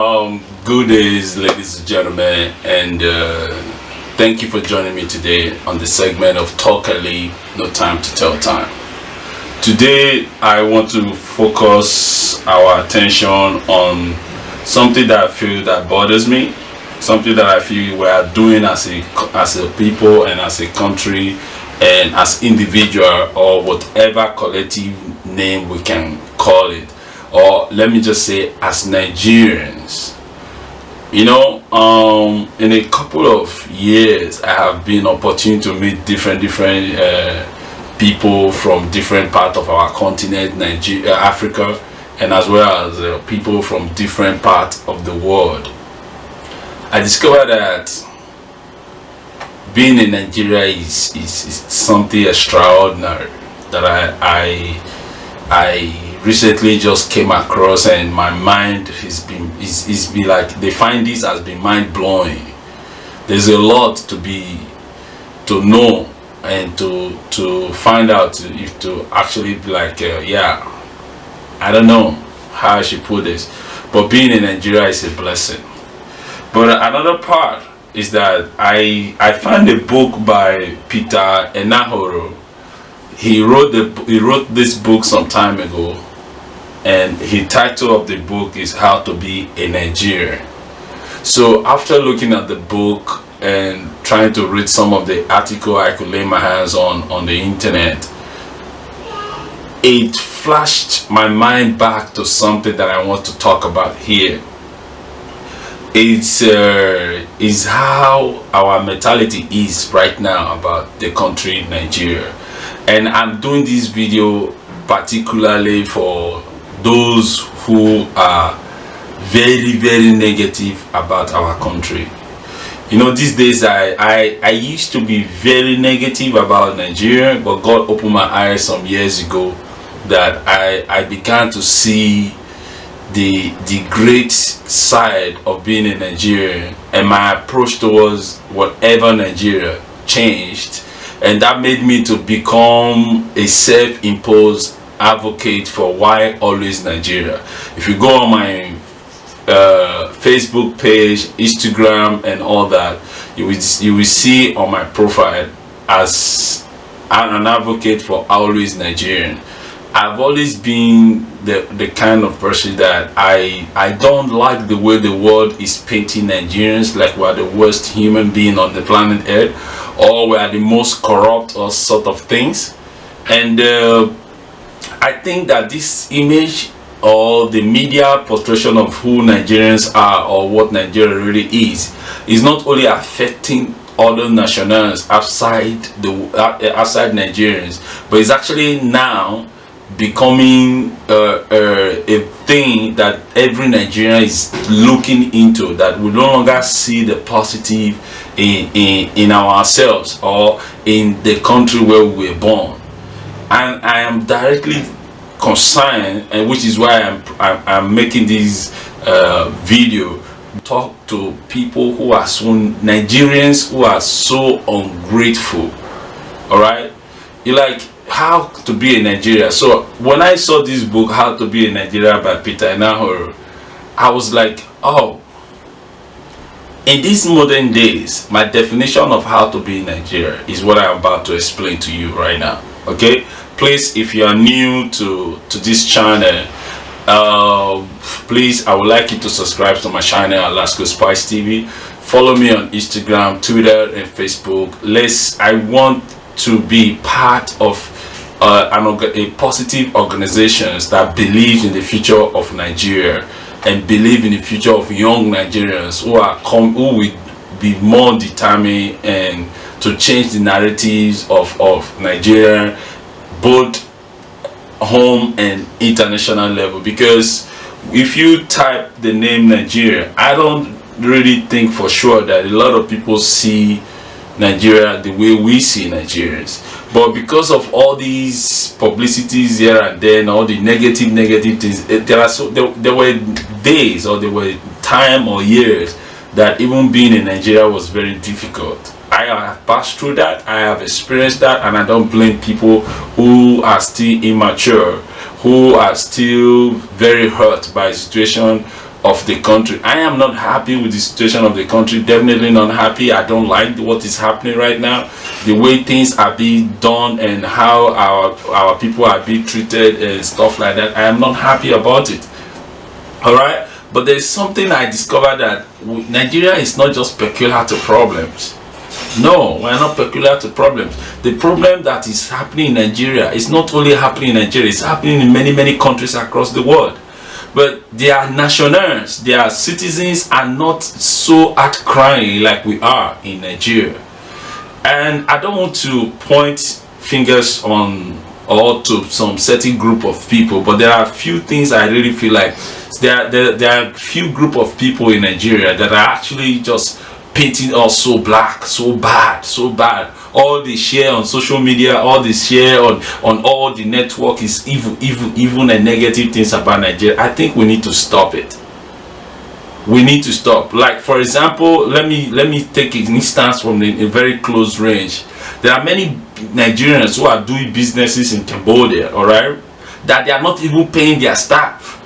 Good days, ladies and gentlemen, and thank you for joining me today on the segment of Talk Early, No Time to Tell Time. Today, I want to focus our attention on something that I feel that bothers me, something that I feel we are doing as a people and as a country and as individual or whatever collective name we can call it, or let me just say as Nigerians. In a couple of years I have been opportune to meet different people from different parts of our continent, Nigeria, Africa, and as well as people from different parts of the world. I discovered that being in Nigeria is something extraordinary that I recently just came across, and my mind has been like, they find this has been mind-blowing. There's a lot to know and to find out, if to actually be like yeah, I don't know how I should put this, but being in Nigeria is a blessing. But another part is that I found a book by Peter Enahoro. He wrote this book some time ago, and the title of the book is How to Be a Nigerian. So after looking at the book and trying to read some of the article I could lay my hands on the internet, it flashed my mind back to something that I want to talk about here. It's how our mentality is right now about the country Nigeria. And I'm doing this video particularly for those who are very negative about our country. These days I used to be very negative about Nigeria, but God opened my eyes some years ago that I began to see the great side of being a Nigerian, and my approach towards whatever Nigeria changed, and that made me to become a self-imposed advocate for why always Nigeria. If you go on my Facebook page, Instagram, and all that, you will see on my profile as an advocate for always Nigerian. I've always been the kind of person that I don't like the way the world is painting Nigerians like we're the worst human being on the planet Earth, or we are the most corrupt, or sort of things. And I think that this image, or the media portrayal of who Nigerians are or what Nigeria really is not only affecting other nationals outside Nigerians, but it's actually now becoming a thing that every Nigerian is looking into, that we no longer see the positive in ourselves or in the country where we were born. And I am directly concerned, and which is why I'm making this video, talk to people who are Nigerians who are so ungrateful. All right, you like how to be a Nigeria. So when I saw this book, How to Be a Nigeria by Peter Enahoro, I was like, oh, in these modern days, my definition of how to be in Nigeria is what I'm about to explain to you right now. Okay, please, if you are new to this channel, please, I would like you to subscribe to my channel, ALASCOSPICETV. Follow me on Instagram, Twitter, and Facebook. I want to be part of a positive organizations that believes in the future of Nigeria and believe in the future of young Nigerians who will be more determined and to change the narratives of Nigeria, both home and international level. Because if you type the name Nigeria, I don't really think for sure that a lot of people see Nigeria the way we see Nigerians. But because of all these publicities here and there, and all the negative things, there were days, or there were time or years that even being in Nigeria was very difficult. I have passed through that, I have experienced that, and I don't blame people who are still immature, who are still very hurt by the situation, of the country. I am not happy with the situation of the country. Definitely not happy. I don't like what is happening right now, the way things are being done and how our people are being treated and stuff like that. I am not happy about it. All right, but there's something I discovered, that Nigeria is not just peculiar to problems. No, we're not peculiar to problems. The problem that is happening in Nigeria is not only happening in Nigeria, it's happening in many countries across the world. But their nationals, their citizens are not so outcrying like we are in Nigeria. And I don't want to point fingers on or to some certain group of people, but there are a few things I really feel like there are a few group of people in Nigeria that are actually just painting us so black, so bad, so bad. All they share on social media, all they share on all the network is evil and negative things about Nigeria. I think we need to stop it. We need to stop. Like, for example, let me take an instance from a very close range. There are many Nigerians who are doing businesses in Cambodia, all right, that they are not even paying their staff.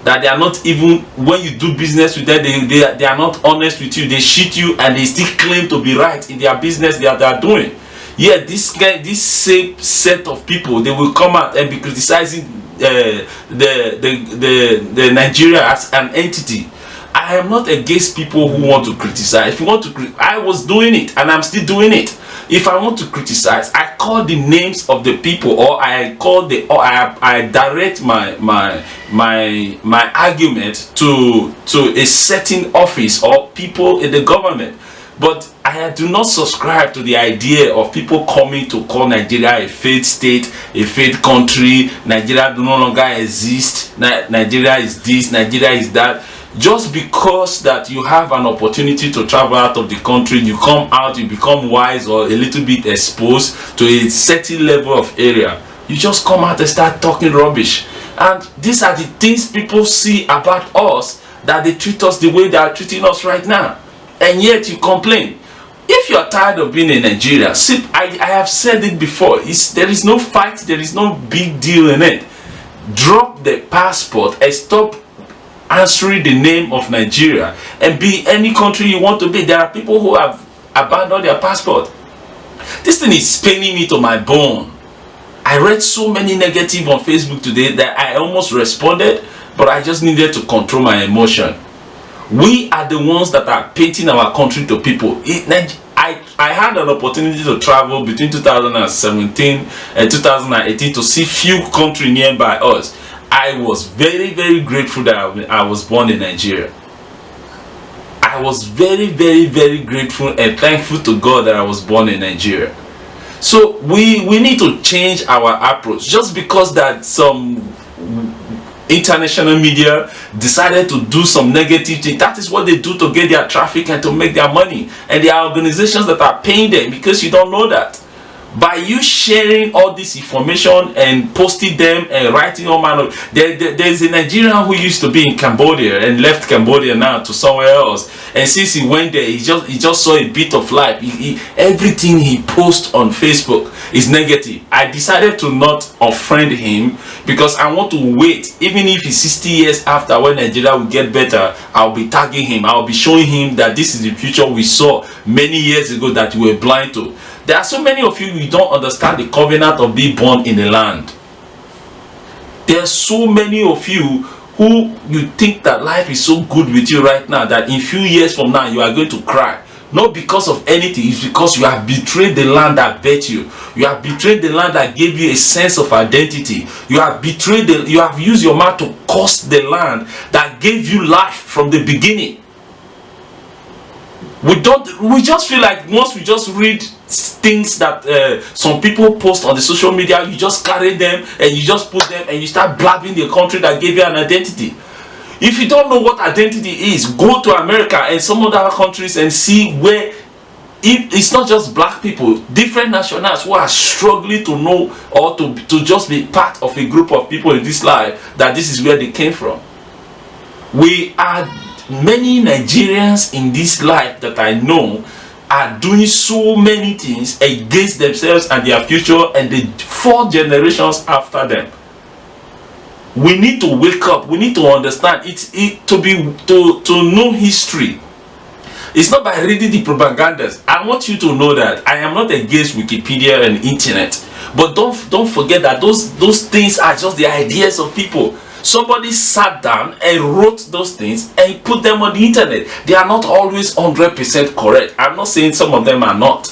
That they are not even, when you do business with them, they are not honest with you. They cheat you and they still claim to be right in their business that they are doing. Yeah, this same set of people, they will come out and be criticizing the Nigeria as an entity. I am not against people who want to criticize. If you want to, I was doing it and I'm still doing it. If I want to criticize, I call the names of the people, or I direct my argument to a certain office or people in the government. But I do not subscribe to the idea of people coming to call Nigeria a failed state, a failed country. Nigeria no longer exists. Nigeria is this, Nigeria is that. Just because that you have an opportunity to travel out of the country, you come out, you become wise or a little bit exposed to a certain level of area, you just come out and start talking rubbish. And these are the things people see about us, that they treat us the way they are treating us right now. And yet you complain. If you are tired of being in Nigeria, see, I have said it before, there is no fight, there is no big deal in it. Drop the passport and stop answering the name of Nigeria and be any country you want to be. There are people who have abandoned their passport. This thing is paining me to my bone. I read so many negative on Facebook today that I almost responded, but I just needed to control my emotion. We are the ones that are painting our country to people. I had an opportunity to travel between 2017 and 2018 to see few countries nearby us. I was very grateful that I was born in Nigeria. I was very grateful and thankful to God that I was born in Nigeria. So we need to change our approach. Just because that some international media decided to do some negative thing, that is what they do to get their traffic and to make their money. And there are organizations that are paying them, because you don't know that. By you sharing all this information and posting them and writing all manner, there's a Nigerian who used to be in Cambodia and left Cambodia now to somewhere else. And since he went there, he just saw a bit of life. Everything he posts on Facebook is negative. I decided to not unfriend him, because I want to wait. Even if it's 60 years after, when Nigeria will get better, I'll be tagging him. I'll be showing him that this is the future we saw many years ago that we were blind to. There are so many of you don't understand the covenant of being born in a land. There are so many of you who you think that life is so good with you right now that in few years from now you are going to cry. Not because of anything, it's because you have betrayed the land that bet you. You have betrayed the land that gave you a sense of identity. You have betrayed you have used your mouth to curse the land that gave you life from the beginning. We just feel like once we just read things that some people post on the social media, you just carry them and you just put them and you start blabbing the country that gave you an identity. If you don't know what identity is, go to America and some other countries and see where it's not just black people, different nationals who are struggling to know or to just be part of a group of people in this life, that this is where they came from. We are many Nigerians in this life that I know are doing so many things against themselves and their future and the 4 generations after them. We need to wake up. We need to understand to know history. It's not by reading the propagandas. I want you to know that I am not against Wikipedia and internet, but don't forget that those things are just the ideas of people. Somebody sat down and wrote those things and put them on the internet. They are not always 100% correct. I'm not saying some of them are not.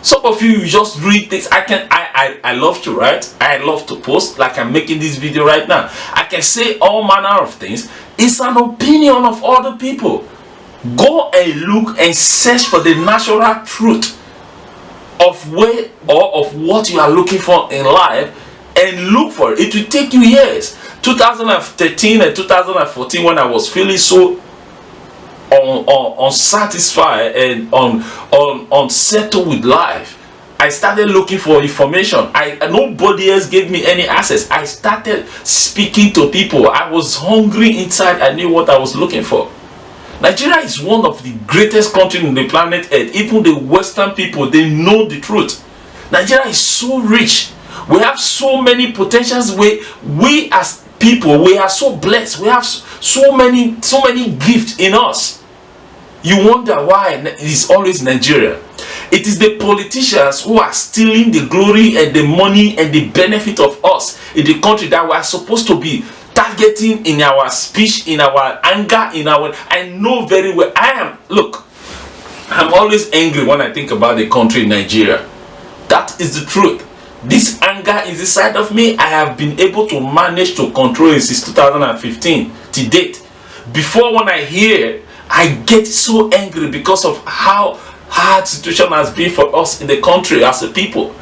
Some of you just read things. I love to write. I love to post, like I'm making this video right now. I can say all manner of things. It's an opinion of other people. Go and look and search for the natural truth of where or of what you are looking for in life, and look for it. It will take you years. 2013 and 2014, when I was feeling so unsatisfied and unsettled with life, I started looking for information. Nobody else gave me any access. I started speaking to people. I was hungry inside. I knew what I was looking for. Nigeria is one of the greatest countries on the planet Earth. Even the Western people, they know the truth. Nigeria is so rich. We have so many potentials. We as people, we are so blessed. We have so many gifts in us. You wonder why it is always Nigeria. It is the politicians who are stealing the glory and the money and the benefit of us in the country that we are supposed to be targeting in our speech, in our anger, I know very well. I'm always angry when I think about the country Nigeria. That is the truth. This anger is inside of me. I have been able to manage to control it since 2015 to date. Before, when I hear, I get so angry because of how hard situation has been for us in the country as a people.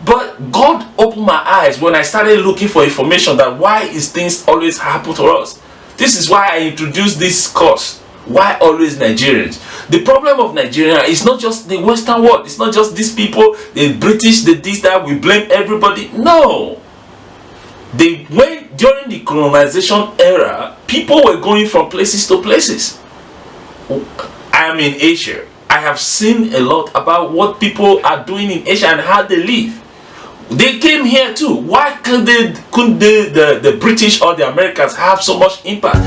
But God opened my eyes when I started looking for information that why is things always happen to us. This is why I introduced this course. Why always Nigerians? The problem of Nigeria is not just the Western world. It's not just these people, the British, the this, that, we blame everybody. No. During the colonization era, people were going from places to places. I am in Asia. I have seen a lot about what people are doing in Asia and how they live. They came here too. Why couldn't the British or the Americans have so much impact?